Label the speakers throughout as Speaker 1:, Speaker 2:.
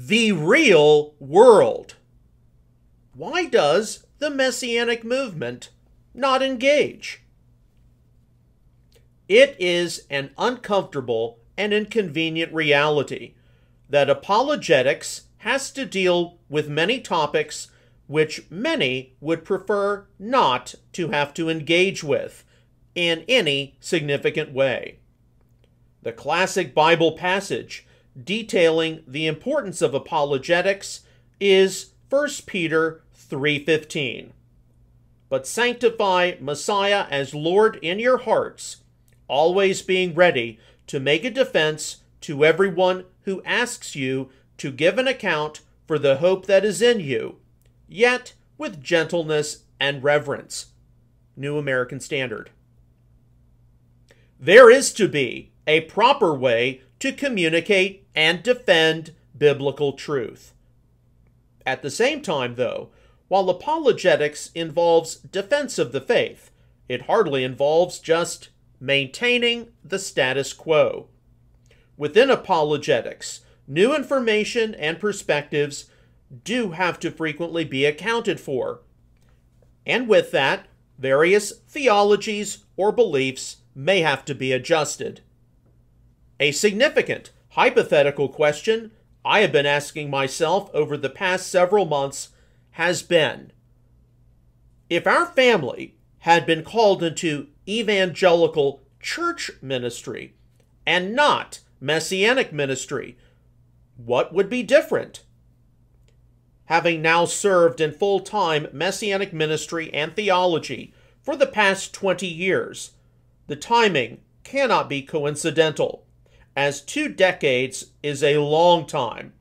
Speaker 1: the real world. Why does the Messianic movement not engage? It is an uncomfortable and inconvenient reality that apologetics has to deal with many topics which many would prefer not to have to engage with in any significant way. The classic Bible passage detailing the importance of apologetics is 1 Peter 3:15. But sanctify Messiah as Lord in your hearts, always being ready to make a defense to everyone who asks you to give an account for the hope that is in you, yet with gentleness and reverence. New American Standard. There is to be a proper way to communicate and defend biblical truth. At the same time, though, while apologetics involves defense of the faith, it hardly involves just maintaining the status quo. Within apologetics, new information and perspectives do have to frequently be accounted for. And with that, various theologies or beliefs may have to be adjusted. A significant hypothetical question I have been asking myself over the past several months has been, if our family had been called into evangelical church ministry and not Messianic ministry, what would be different? Having now served in full-time Messianic ministry and theology for the past 20 years, the timing cannot be coincidental, as 2 decades is a long time.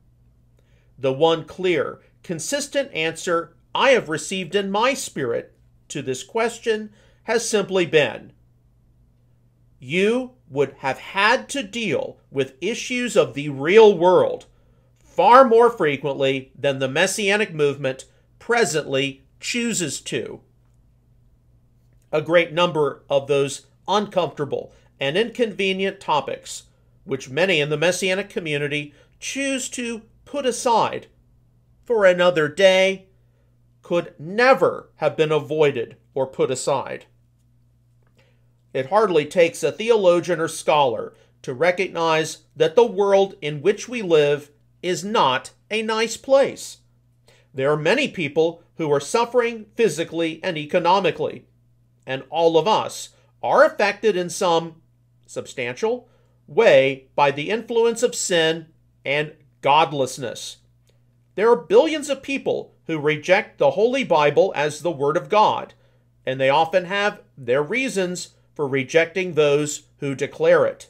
Speaker 1: The one clear, consistent answer I have received in my spirit to this question has simply been, you would have had to deal with issues of the real world far more frequently than the Messianic movement presently chooses to. A great number of those uncomfortable and inconvenient topics, which many in the Messianic community choose to put aside for another day, could never have been avoided or put aside. It hardly takes a theologian or scholar to recognize that the world in which we live is not a nice place. There are many people who are suffering physically and economically, and all of us are affected in some substantial way by the influence of sin and godlessness. There are billions of people who reject the Holy Bible as the Word of God, and they often have their reasons for rejecting those who declare it.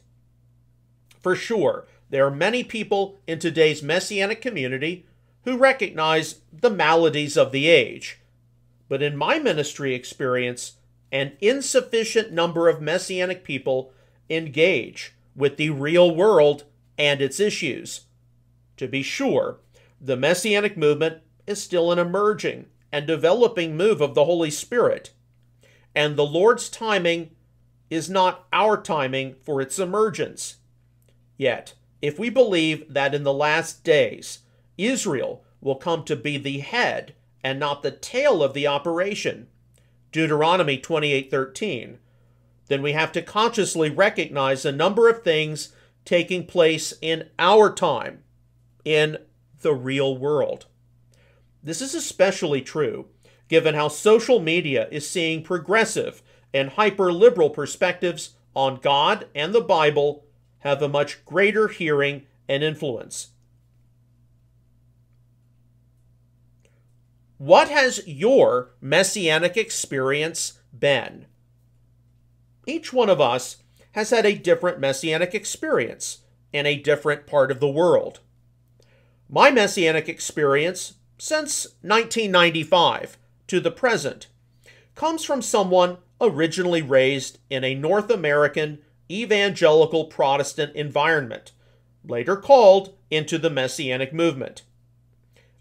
Speaker 1: For sure, there are many people in today's Messianic community who recognize the maladies of the age. But in my ministry experience, an insufficient number of Messianic people engage with the real world and its issues. To be sure, the Messianic movement is still an emerging and developing move of the Holy Spirit, and the Lord's timing is not our timing for its emergence. Yet, if we believe that in the last days, Israel will come to be the head and not the tail of the operation, Deuteronomy 28:13, then we have to consciously recognize a number of things taking place in our time, in the real world. This is especially true given how social media is seeing progressive and hyper-liberal perspectives on God and the Bible have a much greater hearing and influence. What has your Messianic experience been? Each one of us has had a different Messianic experience in a different part of the world. My Messianic experience since 1995 to the present comes from someone originally raised in a North American evangelical Protestant environment, later called into the Messianic movement.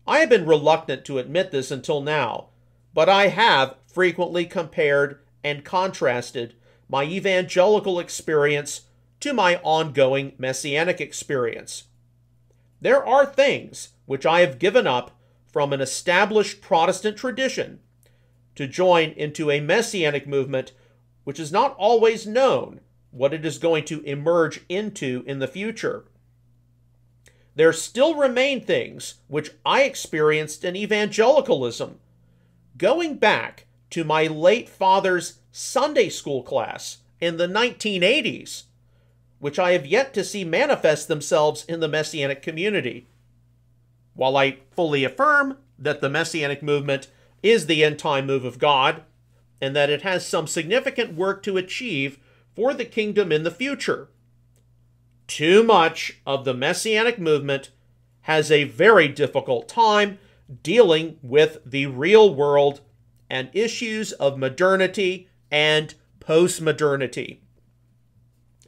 Speaker 1: I have been reluctant to admit this until now, but I have frequently compared and contrasted my evangelical experience to my ongoing Messianic experience. there are things which I have given up from an established Protestant tradition to join into a Messianic movement which is not always known what it is going to emerge into in the future. There still remain things which I experienced in evangelicalism, going back to my late father's Sunday school class in the 1980s, which I have yet to see manifest themselves in the Messianic community. While I fully affirm that the Messianic movement is the end-time move of God, and that it has some significant work to achieve for the kingdom in the future, too much of the Messianic movement has a very difficult time dealing with the real world and issues of modernity and post-modernity.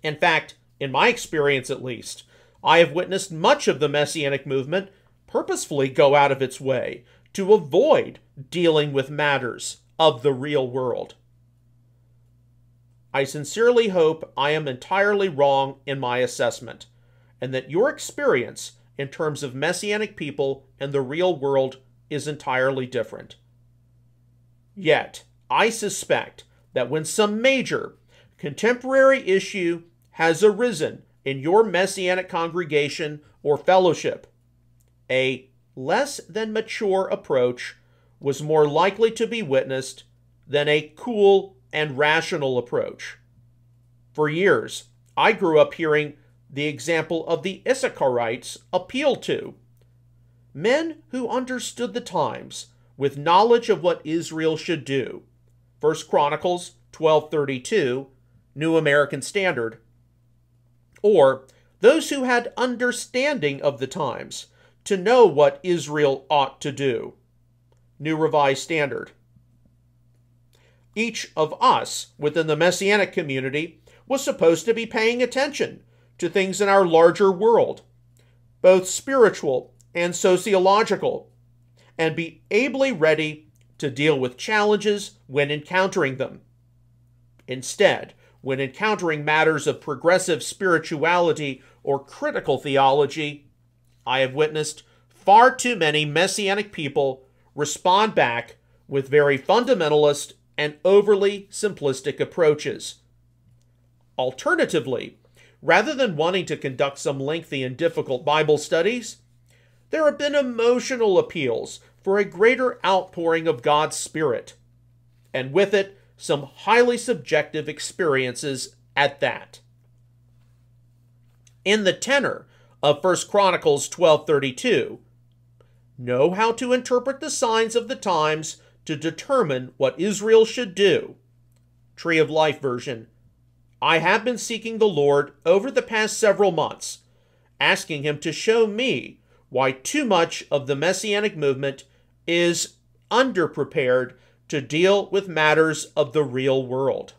Speaker 1: In fact, in my experience at least, I have witnessed much of the Messianic movement purposefully go out of its way to avoid dealing with matters of the real world. I sincerely hope I am entirely wrong in my assessment, and that your experience in terms of Messianic people and the real world is entirely different. Yet, I suspect that when some major contemporary issue has arisen in your Messianic congregation or fellowship, a less than mature approach was more likely to be witnessed than a cool and rational approach. For years, I grew up hearing the example of the Issacharites appealed to. Men who understood the times with knowledge of what Israel should do. 1 Chronicles 12:32, New American Standard. Or those who had understanding of the times to know what Israel ought to do. New Revised Standard. Each of us within the Messianic community was supposed to be paying attention to things in our larger world, both spiritual and sociological, and be ably ready to deal with challenges when encountering them. Instead, when encountering matters of progressive spirituality or critical theology, I have witnessed far too many Messianic people respond back with very fundamentalist and overly simplistic approaches. Alternatively, rather than wanting to conduct some lengthy and difficult Bible studies, there have been emotional appeals for a greater outpouring of God's Spirit, and with it, some highly subjective experiences at that. In the tenor of 1 Chronicles 12:32, know how to interpret the signs of the times to determine what Israel should do. Tree of Life version. I have been seeking the Lord over the past several months, asking Him to show me why too much of the Messianic movement is underprepared to deal with matters of the real world.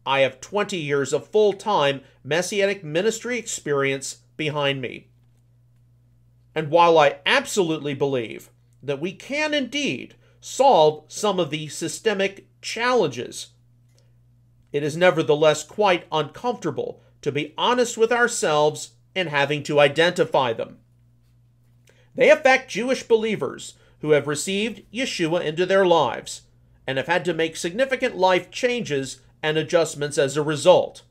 Speaker 1: I have 20 years of full-time Messianic ministry experience behind me. And while I absolutely believe that we can indeed solve some of the systemic challenges, it is nevertheless quite uncomfortable to be honest with ourselves in having to identify them. They affect Jewish believers who have received Yeshua into their lives and have had to make significant life changes and adjustments as a result.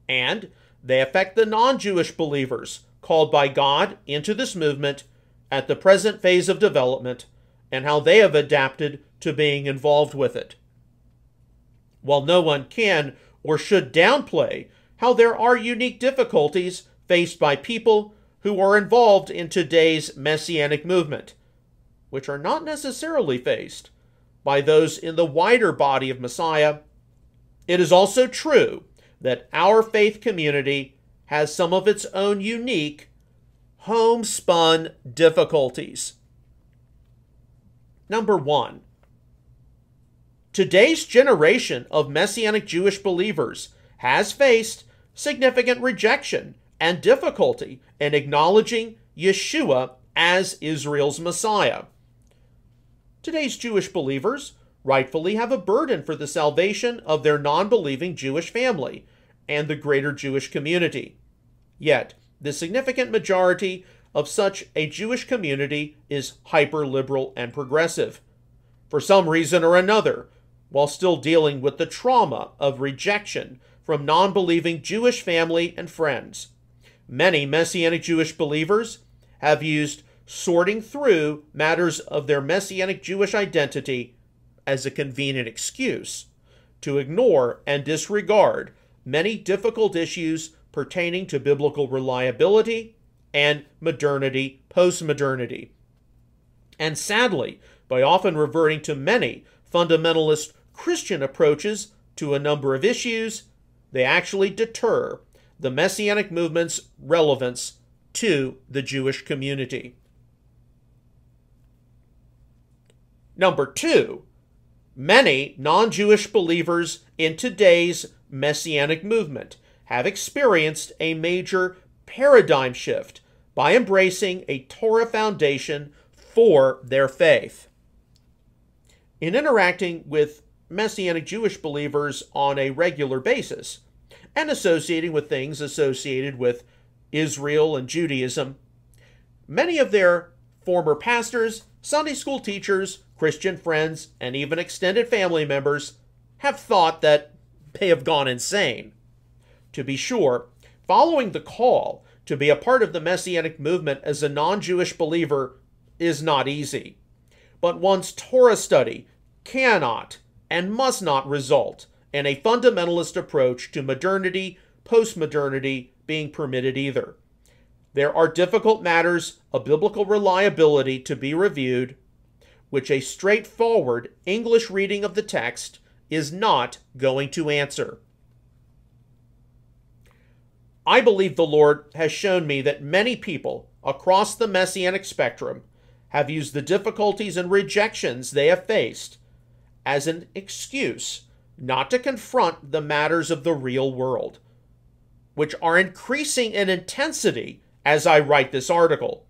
Speaker 1: And they affect the non-Jewish believers called by God into this movement at the present phase of development and how they have adapted to being involved with it. While no one can or should downplay how there are unique difficulties faced by people who are involved in today's Messianic movement, which are not necessarily faced by those in the wider body of Messiah, it is also true that our faith community has some of its own unique, homespun difficulties. Number 1. Today's generation of Messianic Jewish believers has faced significant rejection and difficulty in acknowledging Yeshua as Israel's Messiah. Today's Jewish believers rightfully have a burden for the salvation of their non-believing Jewish family and the greater Jewish community. Yet, the significant majority of such a Jewish community is hyper-liberal and progressive. For some reason or another, while still dealing with the trauma of rejection from non-believing Jewish family and friends, many Messianic Jewish believers have used sorting through matters of their Messianic Jewish identity as a convenient excuse to ignore and disregard many difficult issues pertaining to biblical reliability and modernity, postmodernity. And sadly, by often reverting to many fundamentalist Christian approaches to a number of issues, they actually deter the Messianic movement's relevance to the Jewish community. Number 2, many non-Jewish believers in today's Messianic movement have experienced a major paradigm shift by embracing a Torah foundation for their faith. In interacting with Messianic Jewish believers on a regular basis, and associating with things associated with Israel and Judaism, many of their former pastors, Sunday school teachers, Christian friends, and even extended family members have thought that they have gone insane. To be sure, following the call to be a part of the Messianic movement as a non-Jewish believer is not easy. But one's Torah study cannot and must not result in a fundamentalist approach to modernity, postmodernity being permitted either. There are difficult matters of biblical reliability to be reviewed, which a straightforward English reading of the text is not going to answer. I believe the Lord has shown me that many people across the Messianic spectrum have used the difficulties and rejections they have faced as an excuse not to confront the matters of the real world, which are increasing in intensity as I write this article.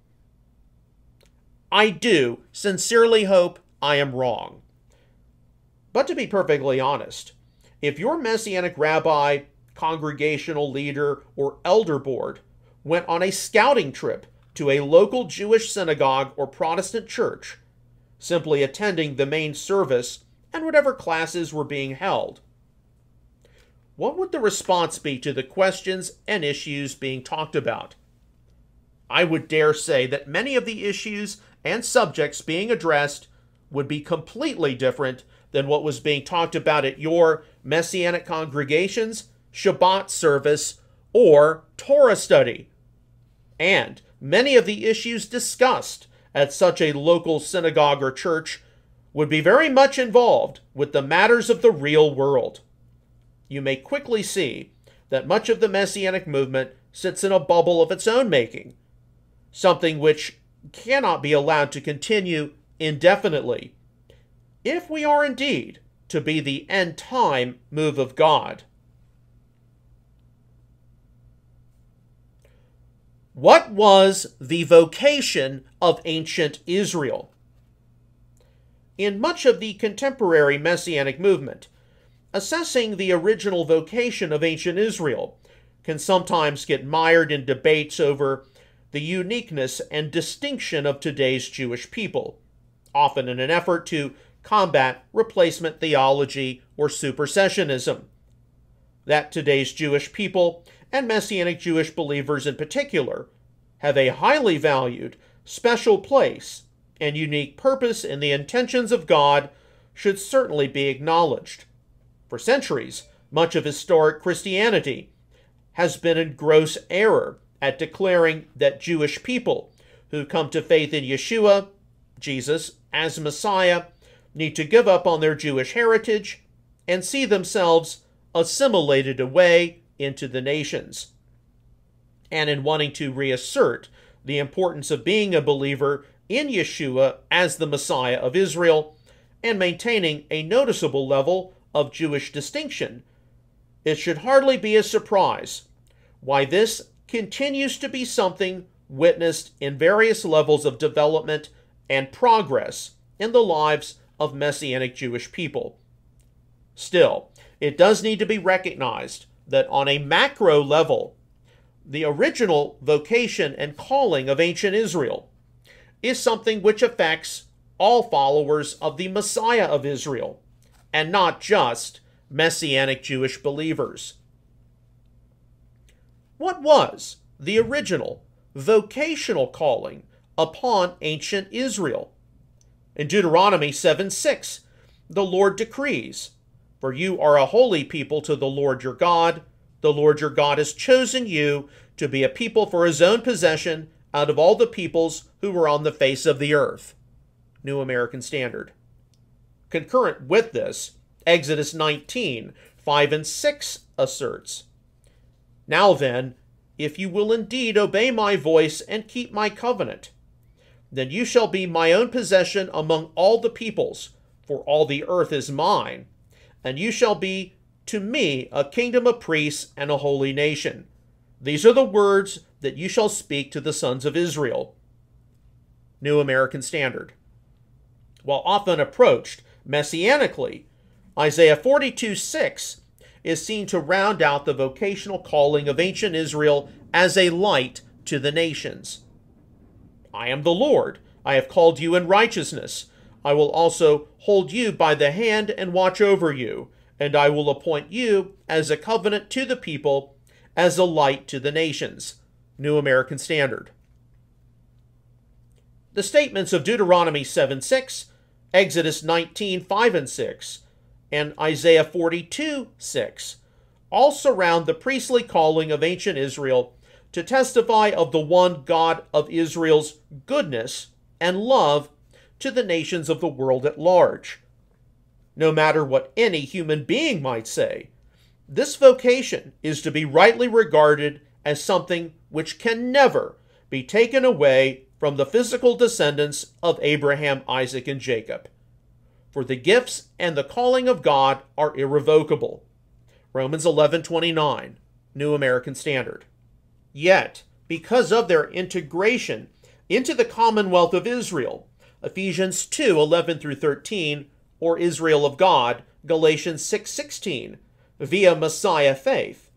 Speaker 1: I do sincerely hope I am wrong. But to be perfectly honest, if your Messianic rabbi, congregational leader, or elder board went on a scouting trip to a local Jewish synagogue or Protestant church, simply attending the main service and whatever classes were being held, what would the response be to the questions and issues being talked about? I would dare say that many of the issues and subjects being addressed would be completely different than what was being talked about at your Messianic congregation's Shabbat service or Torah study. And many of the issues discussed at such a local synagogue or church would be very much involved with the matters of the real world. You may quickly see that much of the Messianic movement sits in a bubble of its own making, something which cannot be allowed to continue indefinitely, if we are indeed to be the end-time move of God. What was the vocation of ancient Israel? In much of the contemporary Messianic movement, assessing the original vocation of ancient Israel can sometimes get mired in debates over the uniqueness and distinction of today's Jewish people, often in an effort to combat replacement theology or supersessionism. That today's Jewish people, and Messianic Jewish believers in particular, have a highly valued, special place and unique purpose in the intentions of God should certainly be acknowledged. For centuries, much of historic Christianity has been in gross error at declaring that Jewish people who come to faith in Yeshua, Jesus, as Messiah, need to give up on their Jewish heritage and see themselves assimilated away into the nations. And in wanting to reassert the importance of being a believer in Yeshua as the Messiah of Israel and maintaining a noticeable level of Jewish distinction, it should hardly be a surprise why this continues to be something witnessed in various levels of development and progress in the lives of Messianic Jewish people. Still, it does need to be recognized that on a macro level, The original vocation and calling of ancient Israel is something which affects all followers of the Messiah of Israel, and not just Messianic Jewish believers. What was the original vocational calling upon ancient Israel? In Deuteronomy 7:6, the Lord decrees, "For you are a holy people to the Lord your God. The Lord your God has chosen you to be a people for his own possession out of all the peoples who were on the face of the earth." New American Standard. Concurrent with this, Exodus 19:5 and 6 asserts, "Now then, if you will indeed obey my voice and keep my covenant, then you shall be my own possession among all the peoples, for all the earth is mine, and you shall be to me a kingdom of priests and a holy nation. These are the words that you shall speak to the sons of Israel." New American Standard. While often approached messianically, Isaiah 42:6 is seen to round out the vocational calling of ancient Israel as a light to the nations. "I am the Lord. I have called you in righteousness. I will also hold you by the hand and watch over you, and I will appoint you as a covenant to the people, as a light to the nations." New American Standard. The statements of Deuteronomy 7:6, Exodus 19:5 and 6, and Isaiah 42:6 all surround the priestly calling of ancient Israel to testify of the one God of Israel's goodness and love to the nations of the world at large. No matter what any human being might say, this vocation is to be rightly regarded as something which can never be taken away from the physical descendants of Abraham, Isaac, and Jacob. For the gifts and the calling of God are irrevocable. Romans 11:29, New American Standard. Yet, because of their integration into the commonwealth of Israel, Ephesians 2:11 through 13, or Israel of God, Galatians 6:16, via Messiah faith,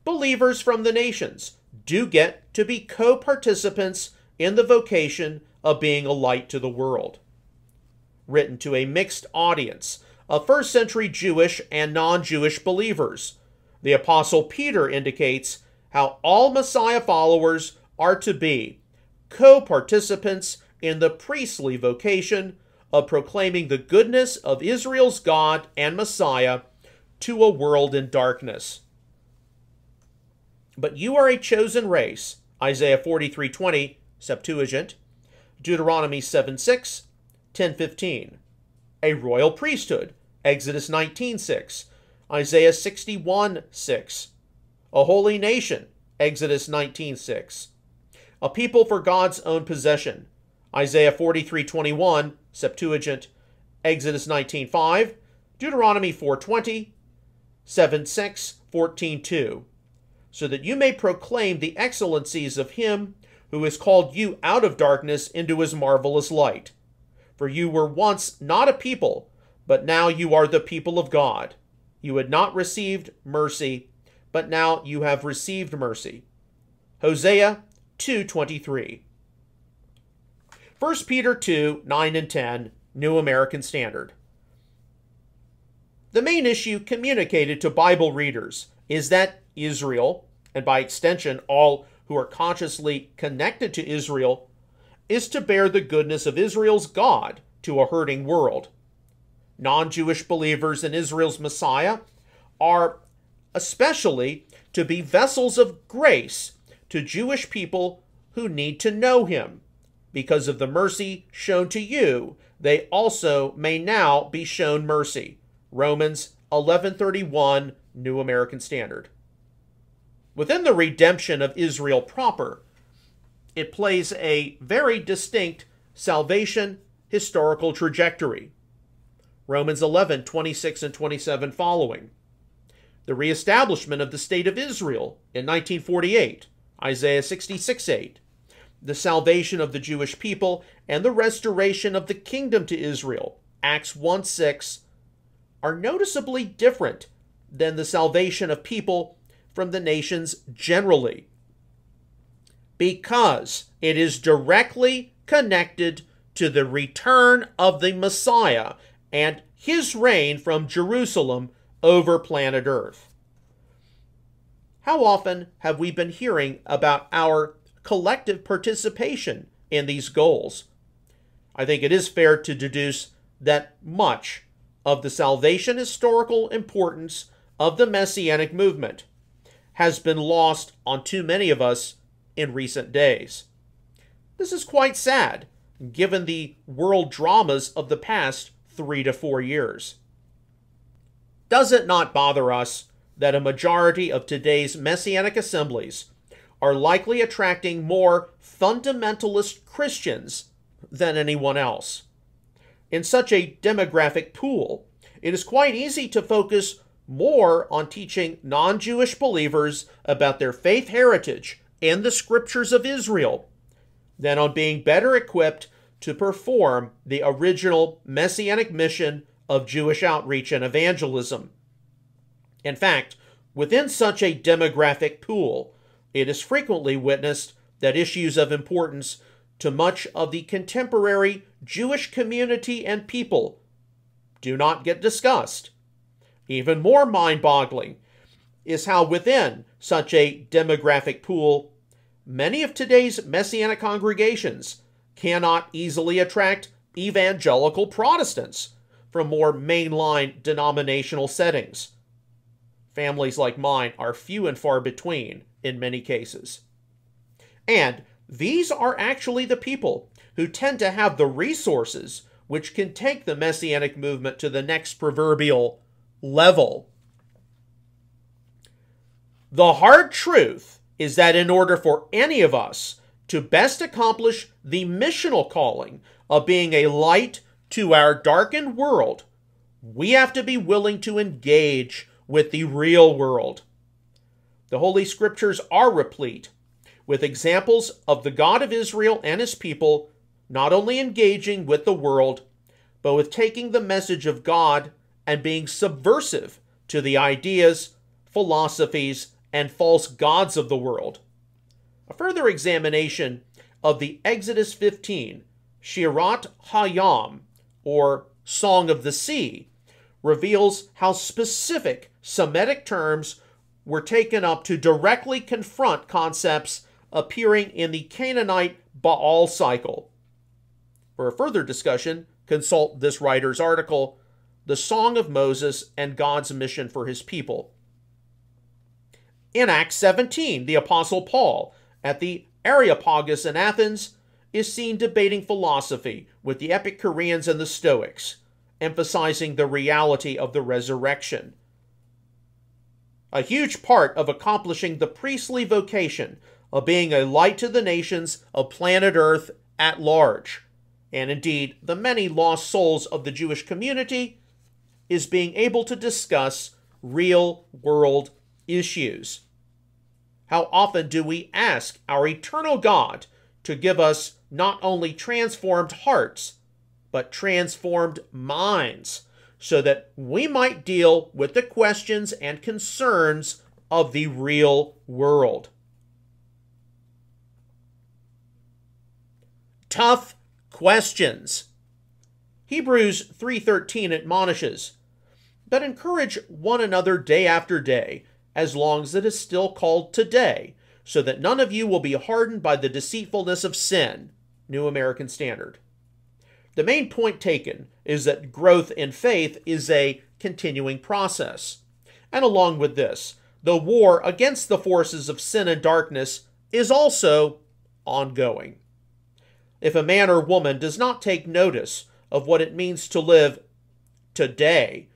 Speaker 1: believers from the nations do get to be co-participants in the vocation of being a light to the world. Written to a mixed audience of first-century Jewish and non-Jewish believers, the Apostle Peter indicates how all Messiah followers are to be co-participants in the priestly vocation of proclaiming the goodness of Israel's God and Messiah to a world in darkness. "But you are a chosen race," Isaiah 43:20, Septuagint, Deuteronomy 7:6, 10:15. "A royal priesthood," Exodus 19:6, Isaiah 61:6. "A holy nation," Exodus 19:6. "A people for God's own possession," Isaiah 43:21, Septuagint, Exodus 19:5, Deuteronomy 4:20, 7:6, 14:2. "So that you may proclaim the excellencies of him who has called you out of darkness into his marvelous light. For you were once not a people, but now you are the people of God. You had not received mercy, but now you have received mercy." Hosea 2:23. 1 Peter 2:9 and 10, New American Standard. The main issue communicated to Bible readers is that Israel, and by extension all who are consciously connected to Israel, is to bear the goodness of Israel's God to a hurting world. Non-Jewish believers in Israel's Messiah are especially to be vessels of grace to Jewish people who need to know him. Because of the mercy shown to you, they also may now be shown mercy. Romans 11:31, New American Standard. Within the redemption of Israel proper, it plays a very distinct salvation historical trajectory. Romans 11:26 and 27 following. The reestablishment of the state of Israel in 1948, Isaiah 66:8. The salvation of the Jewish people and the restoration of the kingdom to Israel, Acts 1:6, are noticeably different than the salvation of people from the nations generally, because it is directly connected to the return of the Messiah and his reign from Jerusalem over planet Earth. How often have we been hearing about our collective participation in these goals? I think it is fair to deduce that much of the salvation historical importance of the Messianic movement has been lost on too many of us in recent days. This is quite sad, given the world dramas of the past 3 to 4 years. Does it not bother us that a majority of today's Messianic assemblies are likely attracting more fundamentalist Christians than anyone else? In such a demographic pool, it is quite easy to focus more on teaching non-Jewish believers about their faith heritage in the scriptures of Israel than on being better equipped to perform the original Messianic mission of Jewish outreach and evangelism. In fact, within such a demographic pool, it is frequently witnessed that issues of importance to much of the contemporary Jewish community and people do not get discussed. Even more mind-boggling is how within such a demographic pool, many of today's Messianic congregations cannot easily attract evangelical Protestants from more mainline denominational settings. Families like mine are few and far between in many cases. And these are actually the people who tend to have the resources which can take the Messianic movement to the next proverbial level. The hard truth is that in order for any of us to best accomplish the missional calling of being a light to our darkened world, we have to be willing to engage with the real world. The Holy Scriptures are replete with examples of the God of Israel and his people not only engaging with the world, but with taking the message of God and being subversive to the ideas, philosophies, and false gods of the world. A further examination of the Exodus 15, Shirat Hayam, or Song of the Sea, reveals how specific Semitic terms were taken up to directly confront concepts appearing in the Canaanite Baal cycle. For a further discussion, consult this writer's article, The Song of Moses and God's Mission for His People. In Acts 17, the Apostle Paul, at the Areopagus in Athens, is seen debating philosophy with the Epicureans and the Stoics, emphasizing the reality of the resurrection. A huge part of accomplishing the priestly vocation of being a light to the nations of planet Earth at large, and indeed the many lost souls of the Jewish community, is being able to discuss real-world issues. How often do we ask our eternal God to give us not only transformed hearts, but transformed minds, so that we might deal with the questions and concerns of the real world? Tough questions. Hebrews 3:13 admonishes, "But encourage one another day after day, as long as it is still called today, so that none of you will be hardened by the deceitfulness of sin." New American Standard. The main point taken is that growth in faith is a continuing process. And along with this, the war against the forces of sin and darkness is also ongoing. If a man or woman does not take notice of what it means to live today,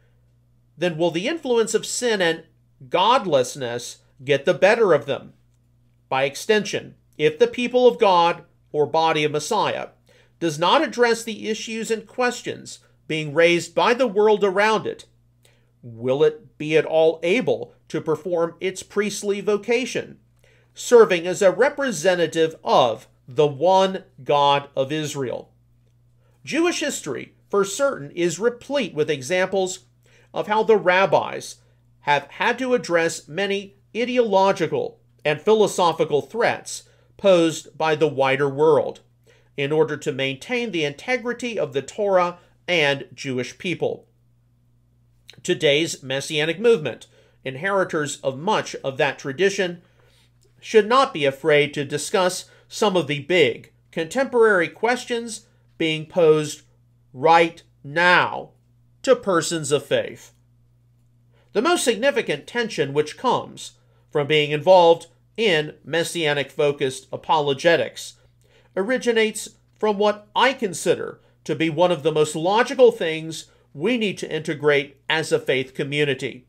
Speaker 1: then will the influence of sin and godlessness get the better of them? By extension, if the people of God, or body of Messiah, does not address the issues and questions being raised by the world around it, will it be at all able to perform its priestly vocation, serving as a representative of the one God of Israel? Jewish history, for certain, is replete with examples of how the rabbis have had to address many ideological and philosophical threats posed by the wider world in order to maintain the integrity of the Torah and Jewish people. Today's Messianic movement, inheritors of much of that tradition, should not be afraid to discuss some of the big, contemporary questions being posed right now to persons of faith. The most significant tension which comes from being involved in Messianic-focused apologetics originates from what I consider to be one of the most logical things we need to integrate as a faith community: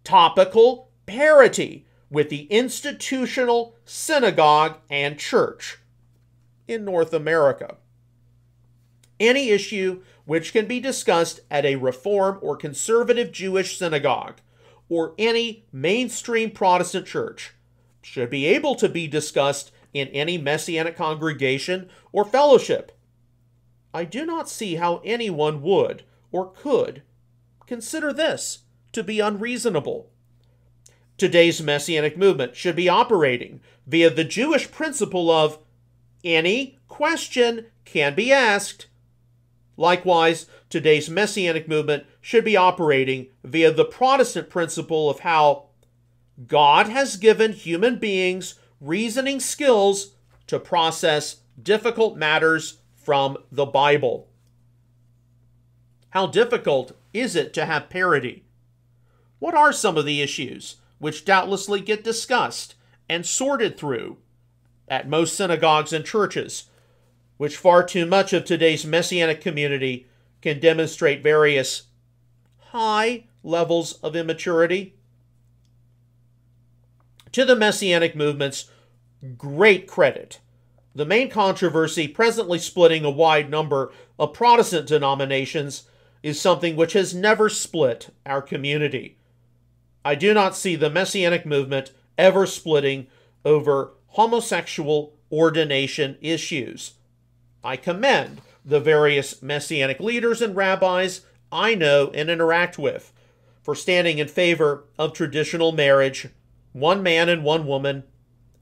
Speaker 1: topical parity with the institutional synagogue and church in North America. Any issue which can be discussed at a Reform or conservative Jewish synagogue or any mainstream Protestant church should be able to be discussed in any Messianic congregation or fellowship. I do not see how anyone would or could consider this to be unreasonable. Today's Messianic movement should be operating via the Jewish principle of any question can be asked. Likewise, today's Messianic movement should be operating via the Protestant principle of how God has given human beings reasoning skills to process difficult matters from the Bible. How difficult is it to have parity? What are some of the issues which doubtlessly get discussed and sorted through at most synagogues and churches, which far too much of today's Messianic community can demonstrate various high levels of immaturity? To the Messianic movement's great credit, the main controversy presently splitting a wide number of Protestant denominations is something which has never split our community. I do not see the Messianic movement ever splitting over homosexual ordination issues. I commend the various Messianic leaders and rabbis I know and interact with for standing in favor of traditional marriage, one man and one woman,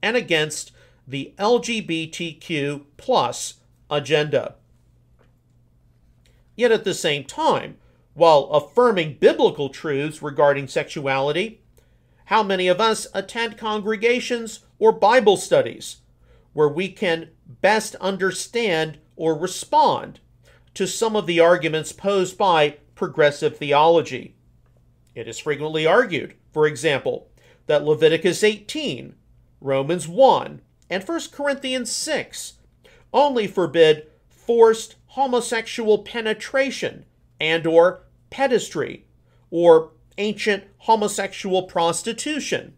Speaker 1: and against the LGBTQ plus agenda. Yet at the same time, while affirming biblical truths regarding sexuality, how many of us attend congregations or Bible studies where we can best understand or respond to some of the arguments posed by progressive theology? It is frequently argued, for example, that Leviticus 18, Romans 1, and 1 Corinthians 6 only forbid forced homosexual penetration and or pedestry or ancient homosexual prostitution.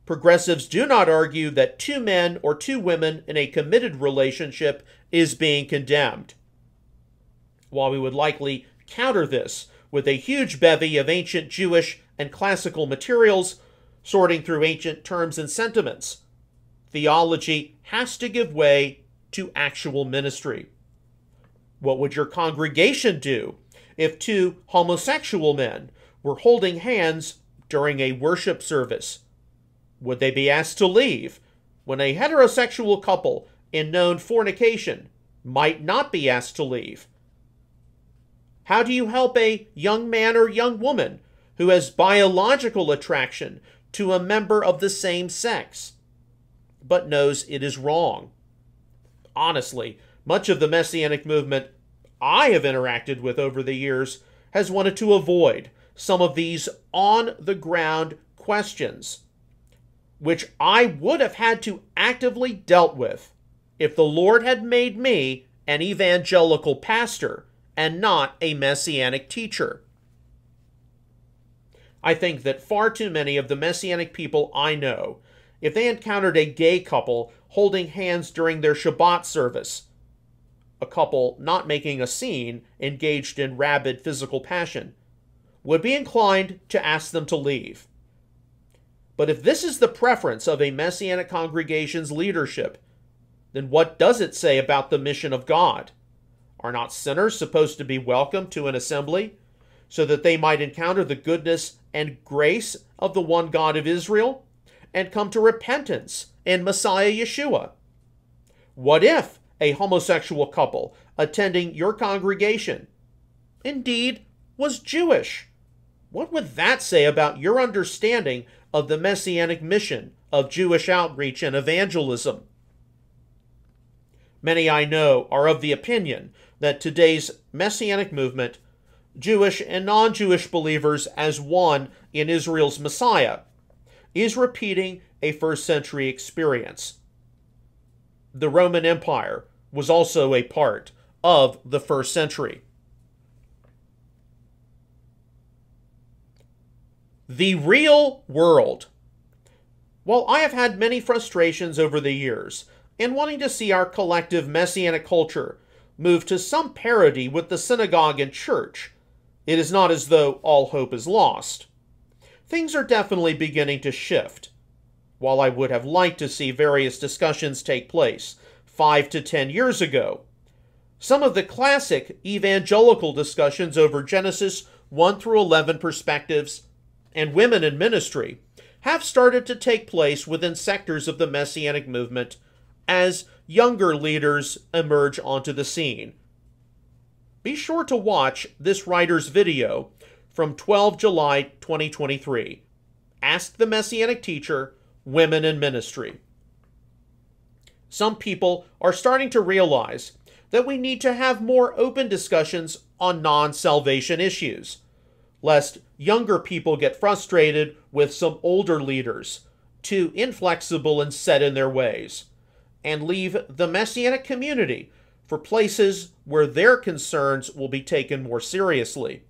Speaker 1: Progressives do not argue that two men or two women in a committed relationship is being condemned. While we would likely counter this with a huge bevy of ancient Jewish and classical materials sorting through ancient terms and sentiments, theology has to give way to actual ministry. What would your congregation do if two homosexual men were holding hands during a worship service? Would they be asked to leave when a heterosexual couple in known fornication might not be asked to leave? How do you help a young man or young woman who has biological attraction to a member of the same sex, but knows it is wrong? Honestly, much of the Messianic movement I have interacted with over the years has wanted to avoid some of these on-the-ground questions, which I would have had to actively dealt with if the Lord had made me an evangelical pastor and not a Messianic teacher. I think that far too many of the Messianic people I know, if they encountered a gay couple holding hands during their Shabbat service, a couple not making a scene engaged in rabid physical passion, would be inclined to ask them to leave. But if this is the preference of a Messianic congregation's leadership, then what does it say about the mission of God? Are not sinners supposed to be welcomed to an assembly so that they might encounter the goodness and grace of the one God of Israel and come to repentance in Messiah Yeshua? What if a homosexual couple attending your congregation indeed was Jewish? What would that say about your understanding of the Messianic mission of Jewish outreach and evangelism? Many I know are of the opinion that today's Messianic movement, Jewish and non-Jewish believers as one in Israel's Messiah, is repeating a first-century experience. The Roman Empire was also a part of the first century. The real world. While I have had many frustrations over the years in wanting to see our collective Messianic culture move to some parity with the synagogue and church, it is not as though all hope is lost. Things are definitely beginning to shift. While I would have liked to see various discussions take place 5 to 10 years ago, some of the classic evangelical discussions over Genesis 1 through 11 perspectives and women in ministry have started to take place within sectors of the Messianic movement as younger leaders emerge onto the scene. Be sure to watch this writer's video from 12 July 2023, Ask the Messianic Teacher, Women in Ministry. Some people are starting to realize that we need to have more open discussions on non-salvation issues, lest younger people get frustrated with some older leaders, too inflexible and set in their ways, and leave the Messianic community for places where their concerns will be taken more seriously.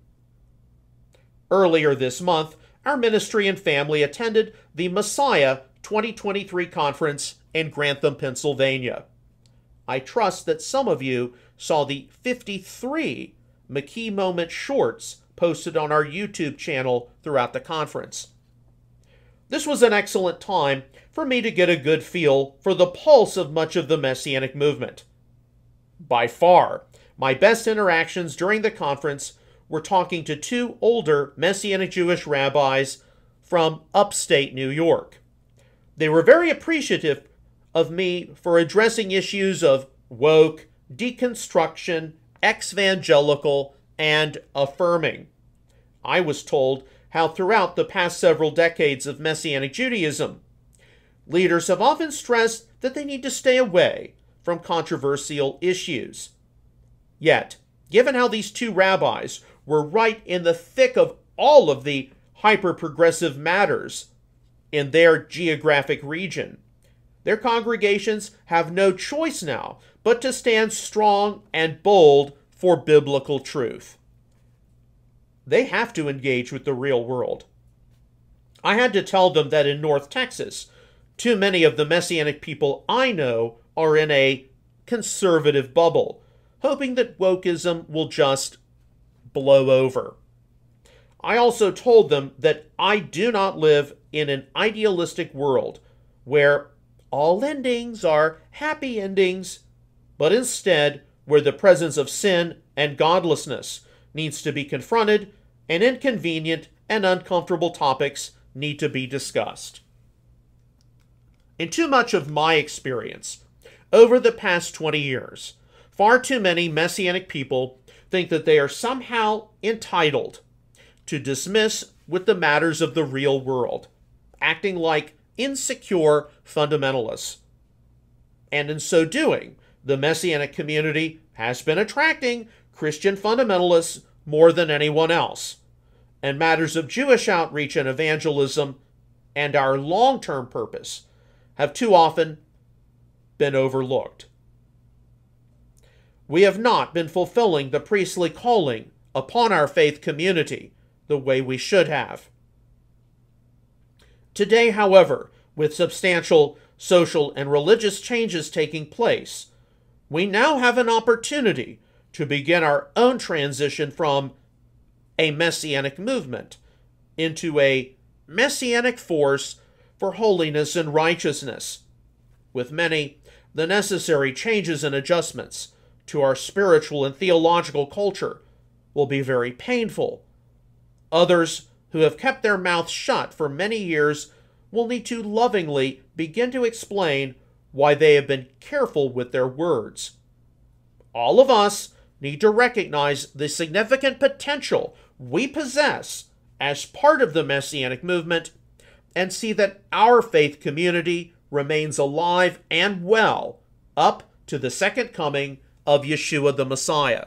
Speaker 1: Earlier this month, our ministry and family attended the Messiah 2023 conference in Grantham, Pennsylvania. I trust that some of you saw the 53 McKee moment shorts posted on our YouTube channel throughout the conference. This was an excellent time for me to get a good feel for the pulse of much of the Messianic movement. By far, my best interactions during the conference were talking to 2 older Messianic Jewish rabbis from upstate New York. They were very appreciative of me for addressing issues of woke, deconstruction, ex-evangelical, and affirming. I was told how throughout the past several decades of Messianic Judaism, leaders have often stressed that they need to stay away from controversial issues. Yet, given how these 2 rabbis were right in the thick of all of the hyper-progressive matters in their geographic region, their congregations have no choice now but to stand strong and bold for biblical truth. They have to engage with the real world. I had to tell them that in North Texas, too many of the Messianic people I know are in a conservative bubble, hoping that wokeism will just blow over. I also told them that I do not live in an idealistic world where all endings are happy endings, but instead where the presence of sin and godlessness needs to be confronted and inconvenient and uncomfortable topics need to be discussed. In too much of my experience, over the past 20 years, far too many Messianic people think that they are somehow entitled to dismiss with the matters of the real world, acting like insecure fundamentalists. And in so doing, the Messianic community has been attracting Christian fundamentalists more than anyone else, and matters of Jewish outreach and evangelism and our long-term purpose have too often been overlooked. We have not been fulfilling the priestly calling upon our faith community the way we should have. Today, however, with substantial social and religious changes taking place, we now have an opportunity to begin our own transition from a Messianic movement into a Messianic force for holiness and righteousness, with many the necessary changes and adjustments to our spiritual and theological culture will be very painful. Others who have kept their mouths shut for many years will need to lovingly begin to explain why they have been careful with their words. All of us need to recognize the significant potential we possess as part of the Messianic movement and see that our faith community remains alive and well up to the second coming of Yeshua the Messiah.